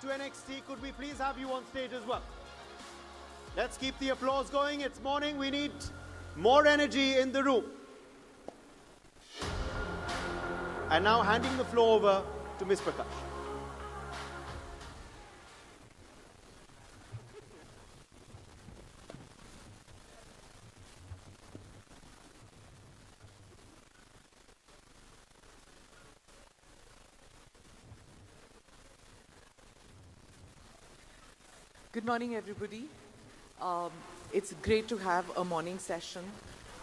to NXT. Could we please have you on stage as well? Let's keep the applause going. It's morning. We need more energy in the room. And now handing the floor over to Ms. Prakash. Good morning, everybody. It's great to have a morning session.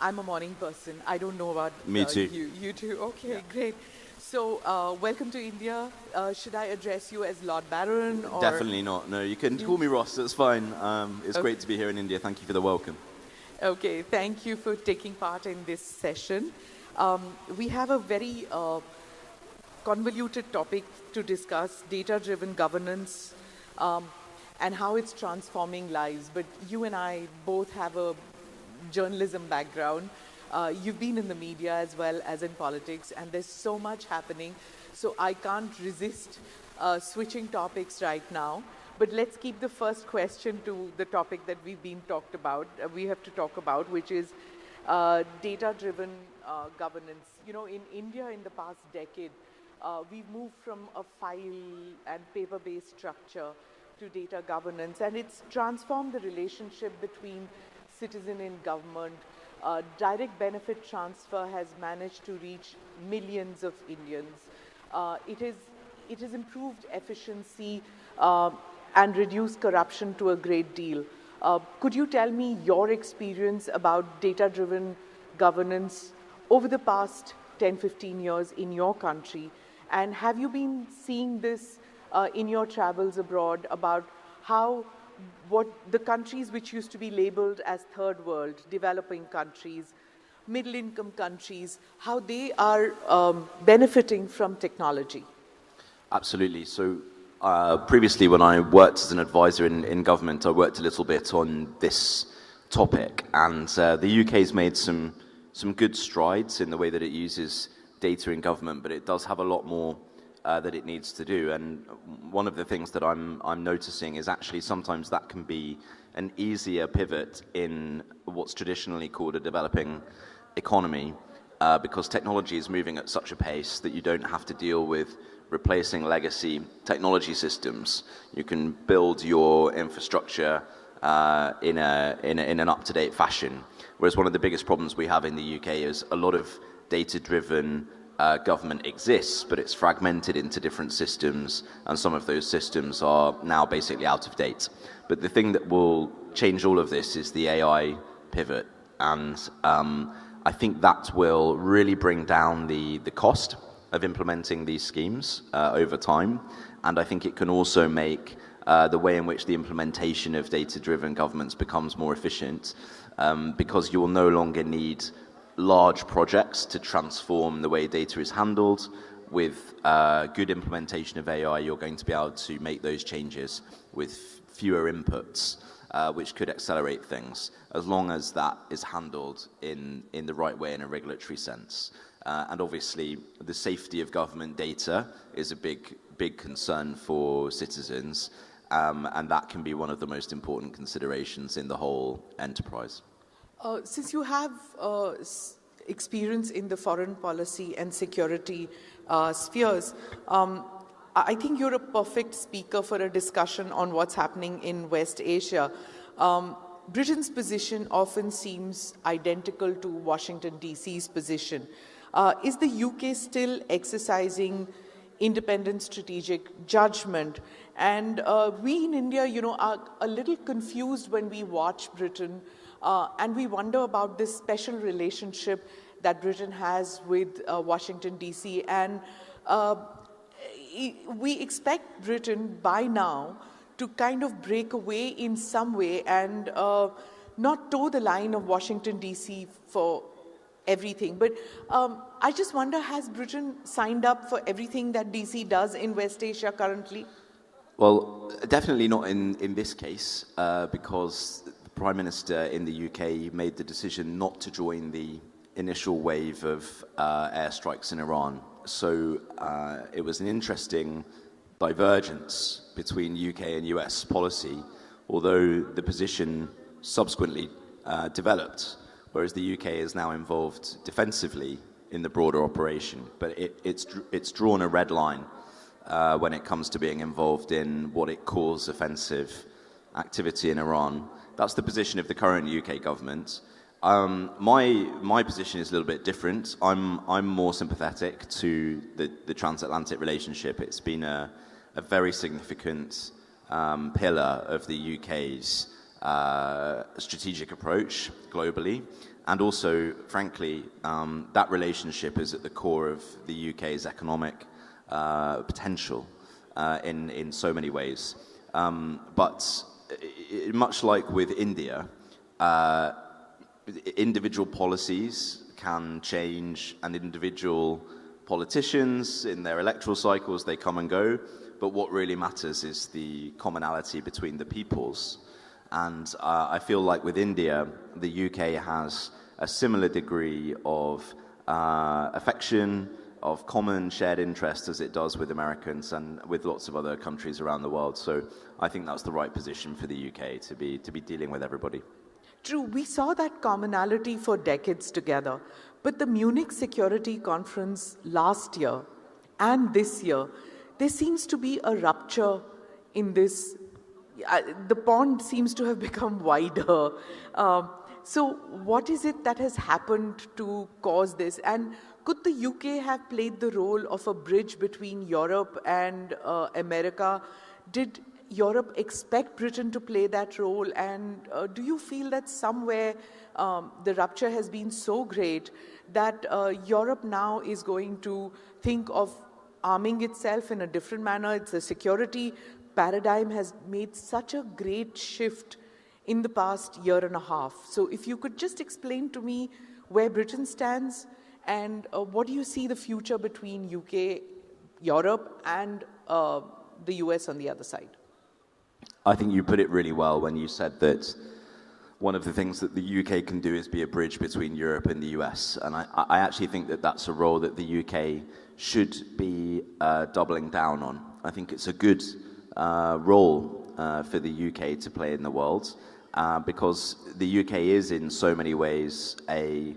I'm a morning person. I don't know about Me too. You too? Okay, great. So, welcome to India. Should I address you as Lord Baron? Or Definitely not. No, you can call me Ross. It's fine. It's great to be here in India. Thank you for the welcome. Okay, thank you for taking part in this session. We have a very convoluted topic to discuss, data-driven governance, and how it's transforming lives. But you and I both have a journalism background. You've been in the media as well as in politics, and there's so much happening. So I can't resist switching topics right now. But let's keep the first question to the topic that we have to talk about, which is data-driven governance. You know, in India in the past decade, we've moved from a file and paper-based structure to data governance, and it's transformed the relationship between citizen and government. Direct benefit transfer has managed to reach millions of Indians. It has improved efficiency and reduced corruption to a great deal. Could you tell me your experience about data-driven governance over the past 10, 15 years in your country? And have you been seeing this in your travels abroad, about what the countries which used to be labeled as third world, developing countries, middle income countries, how they are benefiting from technology? Absolutely. So previously when I worked as an advisor in government, I worked a little bit on this topic, and the UK's made some good strides in the way that it uses data in government, but it does have a lot more that it needs to do. And one of the things that I'm noticing is actually sometimes that can be an easier pivot in what's traditionally called a developing economy, because technology is moving at such a pace that you don't have to deal with replacing legacy technology systems. You can build your infrastructure in an up-to-date fashion. Whereas one of the biggest problems we have in the UK is a lot of data-driven government exists, but it's fragmented into different systems, and some of those systems are now basically out of date. But the thing that will change all of this is the AI pivot, and I think that will really bring down the cost of implementing these schemes over time, and I think it can also make the way in which the implementation of data-driven governments becomes more efficient, because you will no longer need large projects to transform the way data is handled. With good implementation of AI, you're going to be able to make those changes with fewer inputs, which could accelerate things, as long as that is handled in the right way in a regulatory sense. And obviously, the safety of government data is a big concern for citizens, and that can be one of the most important considerations in the whole enterprise. Since you have experience in the foreign policy and security spheres, I think you're a perfect speaker for a discussion on what's happening in West Asia. Britain's position often seems identical to Washington, D.C.'s position. Is the UK still exercising independent strategic judgment? And we in India, are a little confused when we watch Britain, and we wonder about this special relationship that Britain has with Washington, D.C. And we expect Britain by now to kind of break away in some way and not toe the line of Washington, D.C. for everything. But I just wonder, has Britain signed up for everything that D.C. does in West Asia currently? Well, definitely not in this case, because the Prime Minister in the UK made the decision not to join the initial wave of airstrikes in Iran. So it was an interesting divergence between UK and US policy, although the position subsequently developed, whereas the UK is now involved defensively in the broader operation. But it's drawn a red line when it comes to being involved in what it calls offensive activity in Iran. That's the position of the current UK government. My position is a little bit different. I'm more sympathetic to the transatlantic relationship. It's been a very significant pillar of the UK's strategic approach globally. And also, frankly, that relationship is at the core of the UK's economic potential in so many ways. But much like with India, individual policies can change, and individual politicians in their electoral cycles, they come and go. But what really matters is the commonality between the peoples. And I feel like with India, the UK has a similar degree of affection, of common shared interest as it does with Americans and with lots of other countries around the world. So I think that's the right position for the UK to be dealing with everybody. True, we saw that commonality for decades together. But the Munich Security Conference last year and this year, there seems to be a rupture in this. The pond seems to have become wider. So what is it that has happened to cause this? And could the UK have played the role of a bridge between Europe and America? Did Europe expect Britain to play that role? And do you feel that somewhere the rupture has been so great that Europe now is going to think of arming itself in a different manner? It's a security paradigm has made such a great shift in the past year and a half. So if you could just explain to me where Britain stands and what do you see the future between UK, Europe and the US on the other side? I think you put it really well when you said that one of the things that the UK can do is be a bridge between Europe and the US. And I actually think that that's a role that the UK should be doubling down on. I think it's a good role for the UK to play in the world because the UK is in so many ways a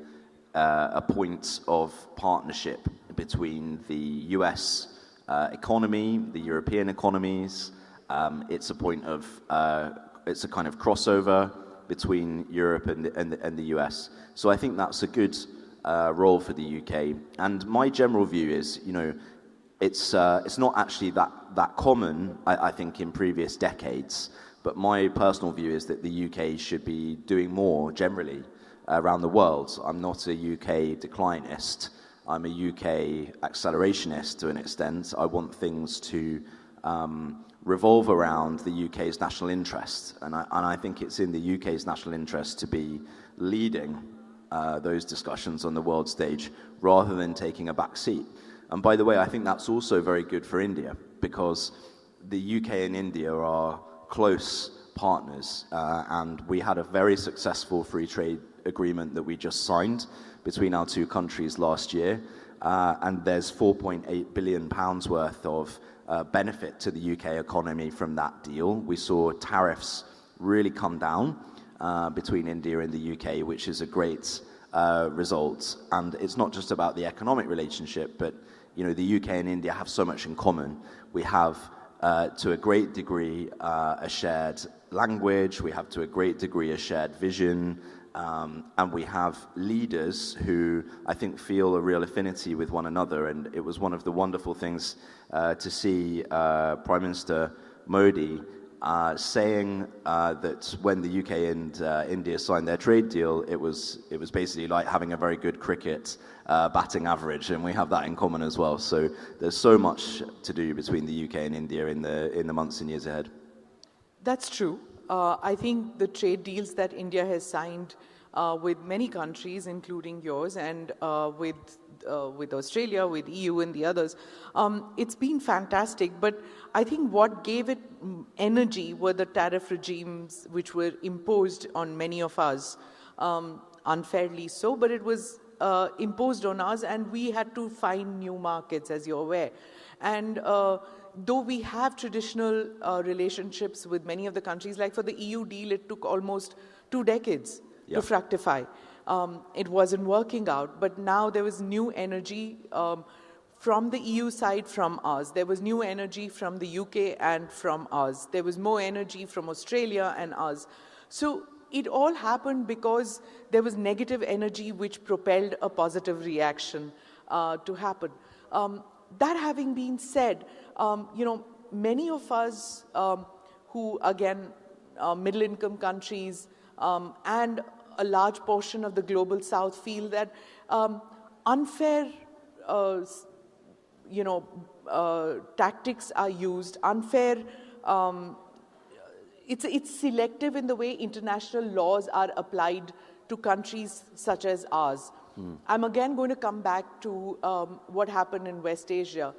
point of partnership between the US economy, the European economies. It's a point of it's a kind of crossover between Europe and the US. So I think that's a good role for the UK. And my general view is, it's not actually that common, I think, in previous decades. But my personal view is that the UK should be doing more generally around the world. I'm not a UK declinist. I'm a UK accelerationist to an extent. I want things to revolve around the UK's national interest. And I think it's in the UK's national interest to be leading those discussions on the world stage rather than taking a back seat. And by the way, I think that's also very good for India because the UK and India are close partners. And we had a very successful free trade agreement that we just signed between our two countries last year. And there's £4.8 billion worth of benefit to the UK economy from that deal. We saw tariffs really come down between India and the UK, which is a great result. And it's not just about the economic relationship, but the UK and India have so much in common. We have, to a great degree, a shared language. We have, to a great degree, a shared vision. And we have leaders who I think feel a real affinity with one another. And it was one of the wonderful things to see Prime Minister Modi saying that when the UK and India signed their trade deal, it was basically like having a very good cricket batting average, and we have that in common as well. So there's so much to do between the UK and India in the months and years ahead. That's true. I think the trade deals that India has signed with many countries, including yours, and with Australia, with EU and the others, it's been fantastic. But I think what gave it energy were the tariff regimes which were imposed on many of us, unfairly so, but it was imposed on us and we had to find new markets, as you're aware. And though we have traditional relationships with many of the countries, like for the EU deal, it took almost 2 decades to fructify. It wasn't working out, but now there was new energy from the EU side, from us. There was new energy from the UK and from us. There was more energy from Australia and us. So it all happened because there was negative energy which propelled a positive reaction to happen. That having been said, many of us who, again, middle-income countries and a large portion of the global south feel that unfair tactics are used, unfair, it's selective in the way international laws are applied to countries such as ours. I'm again going to come back to what happened in West Asia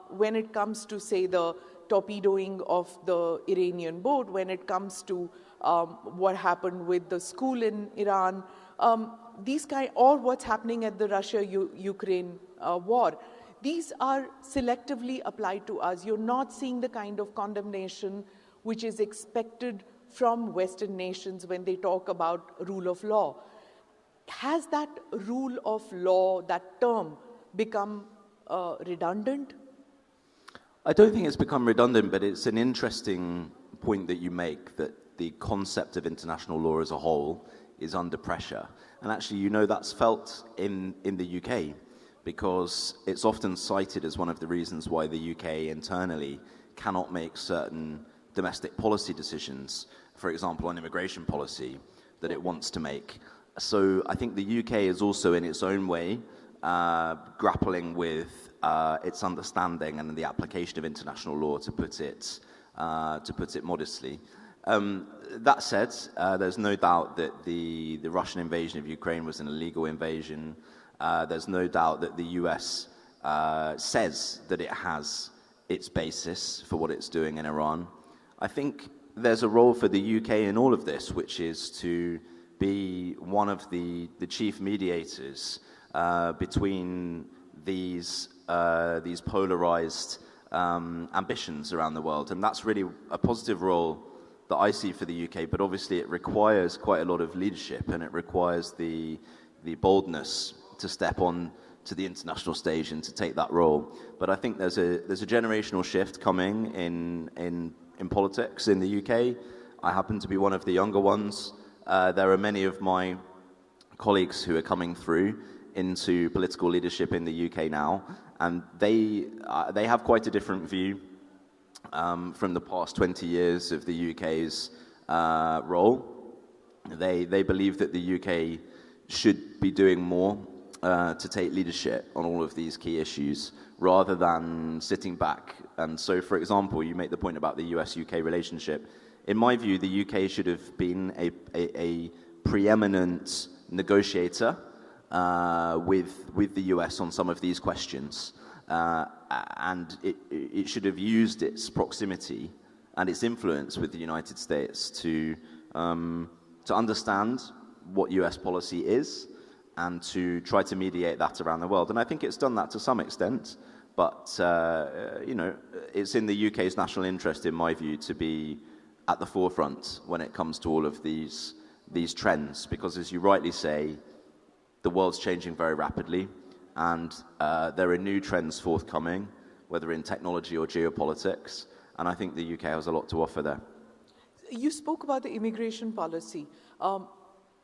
when it comes to, say, the torpedoing of the Iranian boat, when it comes to what happened with the school in Iran, or what's happening at the Russia-Ukraine war. These are selectively applied to us. You're not seeing the kind of condemnation which is expected from Western nations when they talk about rule of law. Has that rule of law, that term, become redundant? I don't think it's become redundant, but it's an interesting point that you make, that the concept of international law as a whole is under pressure. And actually, that's felt in the UK, because it's often cited as one of the reasons why the UK internally cannot make certain domestic policy decisions, for example, on immigration policy, that it wants to make. So I think the UK is also, in its own way, grappling with its understanding and the application of international law, to put it modestly. That said, there's no doubt that the Russian invasion of Ukraine was an illegal invasion. There's no doubt that the US says that it has its basis for what it's doing in Iran. I think there's a role for the UK in all of this, which is to be one of the chief mediators between these polarized ambitions around the world. And that's really a positive role that I see for the UK, but obviously it requires quite a lot of leadership, and it requires the boldness to step on to the international stage and to take that role. But I think there's a generational shift coming in politics in the UK. I happen to be one of the younger ones. There are many of my colleagues who are coming through into political leadership in the UK now, and they have quite a different view from the past 20 years of the UK's role. They believe that the UK should be doing more to take leadership on all of these key issues, rather than sitting back. And so, for example, you make the point about the US-UK relationship. In my view, the UK should have been a preeminent negotiator with the US on some of these questions. And it should have used its proximity and its influence with the United States to understand what US policy is, and to try to mediate that around the world. And I think it's done that to some extent, but it's in the UK's national interest, in my view, to be at the forefront when it comes to all of these trends, because, as you rightly say, the world's changing very rapidly, and there are new trends forthcoming, whether in technology or geopolitics, and I think the UK has a lot to offer there. You spoke about the immigration policy.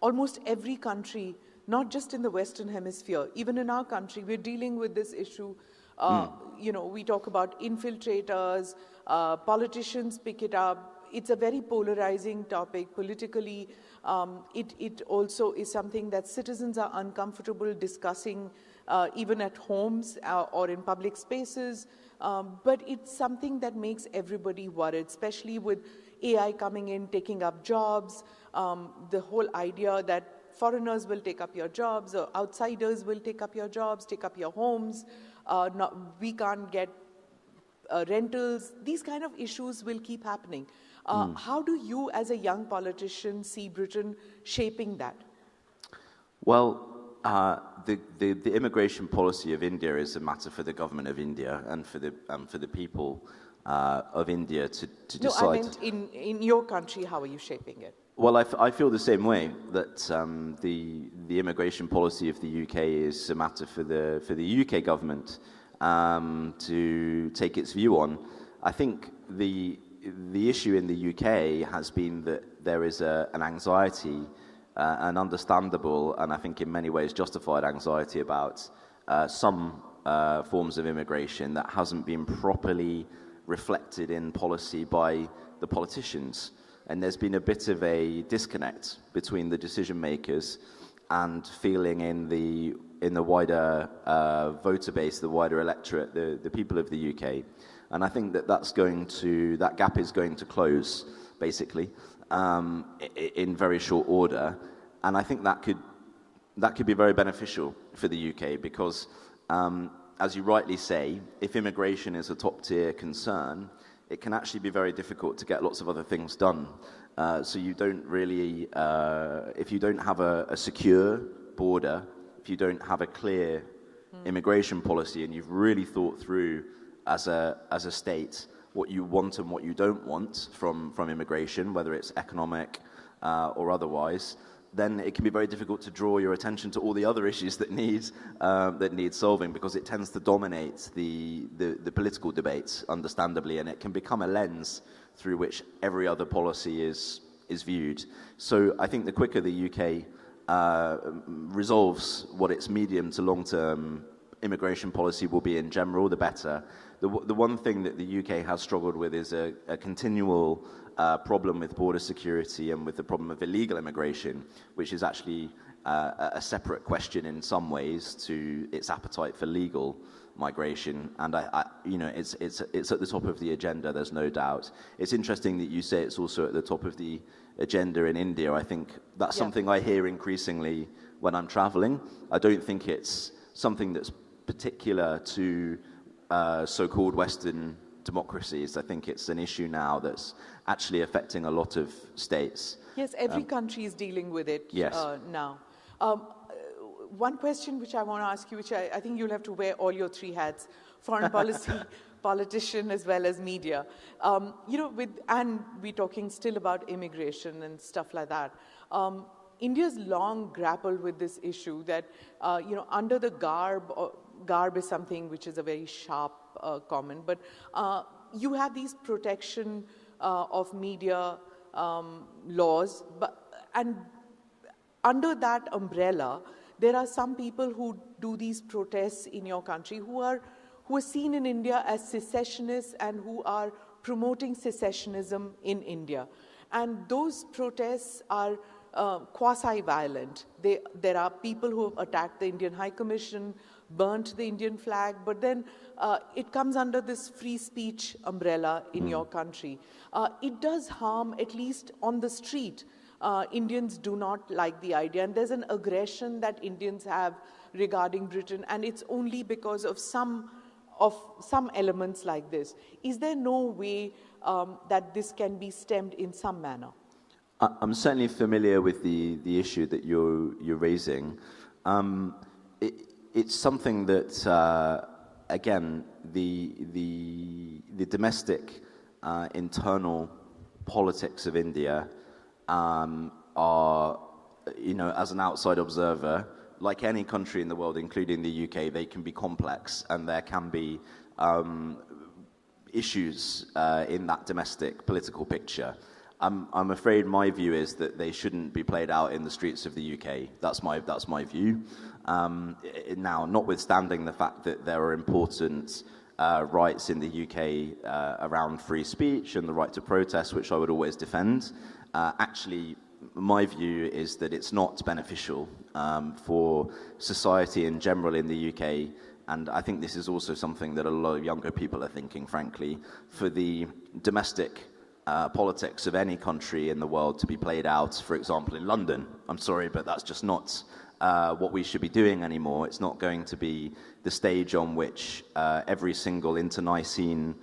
Almost every country, not just in the Western Hemisphere, even in our country, we're dealing with this issue. We talk about infiltrators, politicians pick it up. It's a very polarizing topic politically. It also is something that citizens are uncomfortable discussing, even at homes or in public spaces. But it's something that makes everybody worried, especially with AI coming in, taking up jobs, the whole idea that foreigners will take up your jobs, or outsiders will take up your jobs, take up your homes. We can't get rentals. These kind of issues will keep happening. How do you, as a young politician, see Britain shaping that? Well, the immigration policy of India is a matter for the government of India and for the people of India to decide. No, I meant in your country, how are you shaping it? Well, I feel the same way, that the immigration policy of the UK is a matter for the UK government to take its view on. I think the issue in the UK has been that there is an anxiety, an understandable and I think in many ways justified anxiety about some forms of immigration that hasn't been properly reflected in policy by the politicians. And there's been a bit of a disconnect between the decision makers and feeling in the wider voter base, the wider electorate, the people of the UK. And I think that gap is going to close, basically, in very short order. And I think that could be very beneficial for the UK because, as you rightly say, if immigration is a top-tier concern, it can actually be very difficult to get lots of other things done. So you don't really, if you don't have a secure border, if you don't have a clear immigration policy and you've really thought through as a state what you want and what you don't want from immigration, whether it's economic or otherwise, then it can be very difficult to draw your attention to all the other issues that need solving, because it tends to dominate the political debates, understandably, and it can become a lens through which every other policy is viewed. So I think the quicker the UK resolves what its medium to long-term immigration policy will be in general, the better. The one thing that the UK has struggled with is a continual problem with border security and with the problem of illegal immigration, which is actually a separate question in some ways to its appetite for legal migration. And it's at the top of the agenda, there's no doubt. It's interesting that you say it's also at the top of the agenda in India. I think that's something I hear increasingly when I'm traveling. I don't think it's something that's particular to so-called Western democracies. I think it's an issue now that's actually affecting a lot of states. Yes, every country is dealing with it now. One question which I want to ask you, which I think you'll have to wear all your three hats, foreign policy, politician, as well as media. And we're talking still about immigration and stuff like that. India's long grappled with this issue that, under the garb is something which is a very sharp comment, but you have these protection of media laws, and under that umbrella, there are some people who do these protests in your country who are seen in India as secessionists and who are promoting secessionism in India. And those protests are quasi-violent. There are people who have attacked the Indian High Commission, burnt the Indian flag, but then it comes under this free speech umbrella in your country. It does harm, at least on the street. Indians do not like the idea, and there's an aggression that Indians have regarding Britain, and it's only because of some elements like this. Is there no way that this can be stemmed in some manner? I'm certainly familiar with the issue that you're raising. It's something that, again, the domestic internal politics of India are, as an outside observer, like any country in the world, including the UK, they can be complex, and there can be issues in that domestic political picture. I'm afraid my view is that they shouldn't be played out in the streets of the UK. That's my view. Now, notwithstanding the fact that there are important rights in the UK around free speech and the right to protest, which I would always defend, actually, my view is that it's not beneficial for society in general in the UK. And I think this is also something that a lot of younger people are thinking, frankly, for the domestic politics of any country in the world to be played out, for example, in London. I'm sorry, but that's just not what we should be doing anymore. It's not going to be the stage on which every single internecine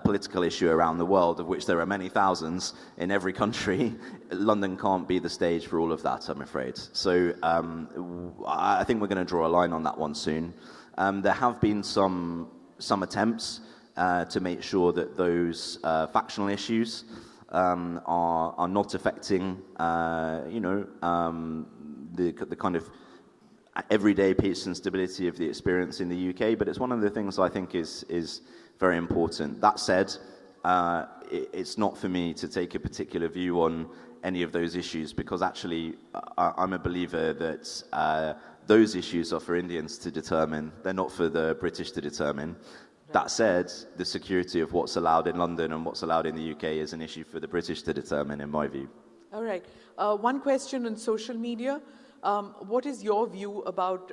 political issue around the world, of which there are many thousands in every country. London can't be the stage for all of that, I'm afraid. So I think we're going to draw a line on that one soon. There have been some attempts to make sure that those factional issues are not affecting, the kind of everyday peace and stability of the experience in the UK. But it's one of the things I think is very important. That said, it's not for me to take a particular view on any of those issues, because actually I'm a believer that those issues are for Indians to determine. They're not for the British to determine. That said, the security of what's allowed in London and what's allowed in the UK is an issue for the British to determine, in my view. All right. One question on social media. What is your view about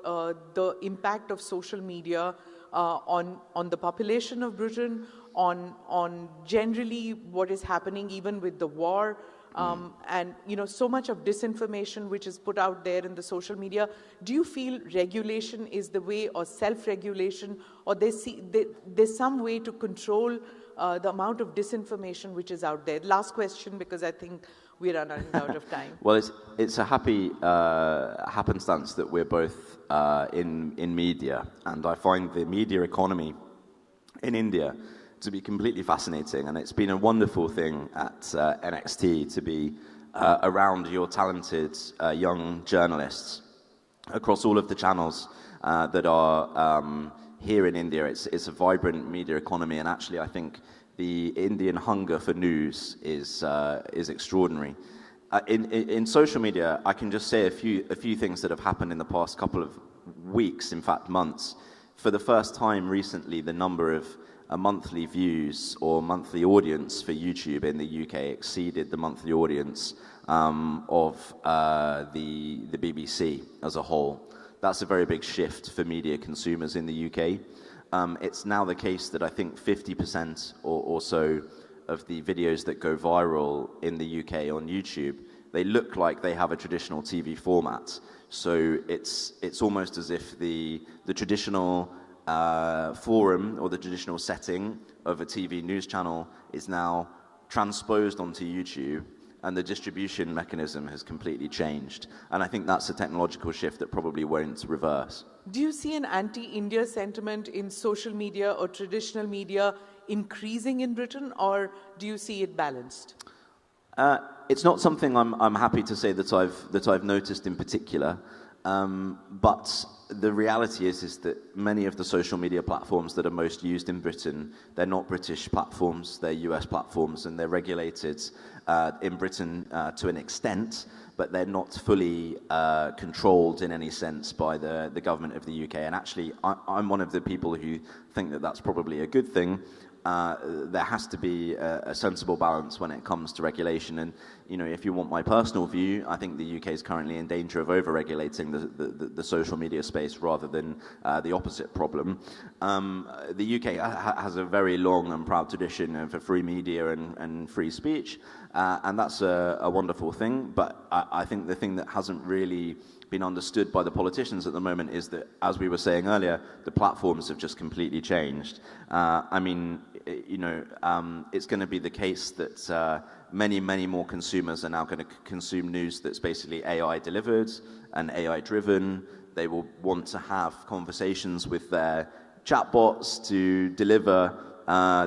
the impact of social media on the population of Britain, on generally what is happening even with the war, and so much of disinformation which is put out there in the social media? Do you feel regulation is the way, or self-regulation, or there's some way to control the amount of disinformation which is out there? Last question, because I think we're running out of time. Well, it's a happy happenstance that we're both in media, and I find the media economy in India to be completely fascinating, and it's been a wonderful thing at NXT to be around your talented young journalists across all of the channels that are here in India. It's a vibrant media economy, and actually I think the Indian hunger for news is extraordinary. In social media, I can just say a few things that have happened in the past couple of weeks, in fact months. For the first time recently, the number of monthly views or monthly audience for YouTube in the UK exceeded the monthly audience of the BBC as a whole. That's a very big shift for media consumers in the UK. It's now the case that I think 50% or so of the videos that go viral in the UK on YouTube, they look like they have a traditional TV format. So it's almost as if the traditional forum or the traditional setting of a TV news channel is now transposed onto YouTube, and the distribution mechanism has completely changed. And I think that's a technological shift that probably won't reverse. Do you see an anti-India sentiment in social media or traditional media increasing in Britain, or do you see it balanced? It's not something I'm happy to say that I've noticed in particular. But the reality is that many of the social media platforms that are most used in Britain, they're not British platforms, they're US platforms, and they're regulated in Britain to an extent, but they're not fully controlled in any sense by the government of the UK. And actually, I'm one of the people who think that that's probably a good thing. There has to be a sensible balance when it comes to regulation. And, if you want my personal view, I think the UK is currently in danger of over-regulating the social media space rather than the opposite problem. The UK has a very long and proud tradition for free media and free speech, and that's a wonderful thing. But I think the thing that hasn't really been understood by the politicians at the moment is that, as we were saying earlier, the platforms have just completely changed. It's going to be the case that many more consumers are now going to consume news that's basically AI delivered and AI driven. They will want to have conversations with their chatbots to deliver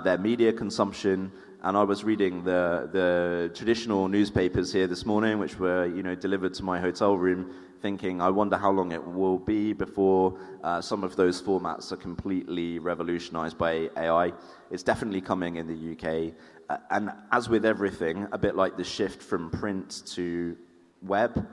their media consumption. And I was reading the traditional newspapers here this morning, which were delivered to my hotel room, thinking, I wonder how long it will be before some of those formats are completely revolutionized by AI. It's definitely coming in the UK. And as with everything, a bit like the shift from print to web,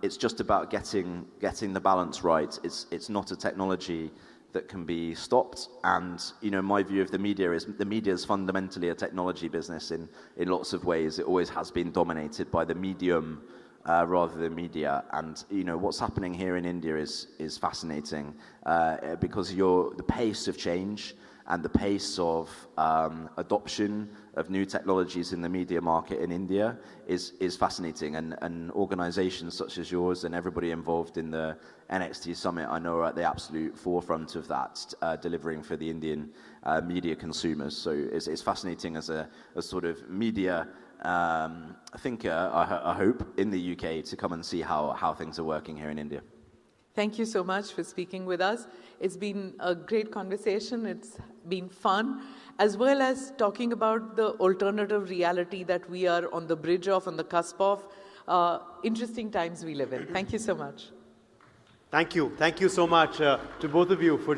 it's just about getting the balance right. It's not a technology that can be stopped. And my view of the media is fundamentally a technology business in lots of ways. It always has been dominated by the medium rather than media. And what's happening here in India is fascinating because the pace of change and the pace of adoption of new technologies in the media market in India is fascinating. And organizations such as yours and everybody involved in the NXT Summit, I know, are at the absolute forefront of that, delivering for the Indian media consumers. So it's fascinating as a sort of media thinker, I hope, in the UK to come and see how things are working here in India. Thank you so much for speaking with us. It's been a great conversation. It's been fun, as well as talking about the alternative reality that we are on the bridge of, on the cusp of. Interesting times we live in. Thank you so much. Thank you. Thank you so much to both of you for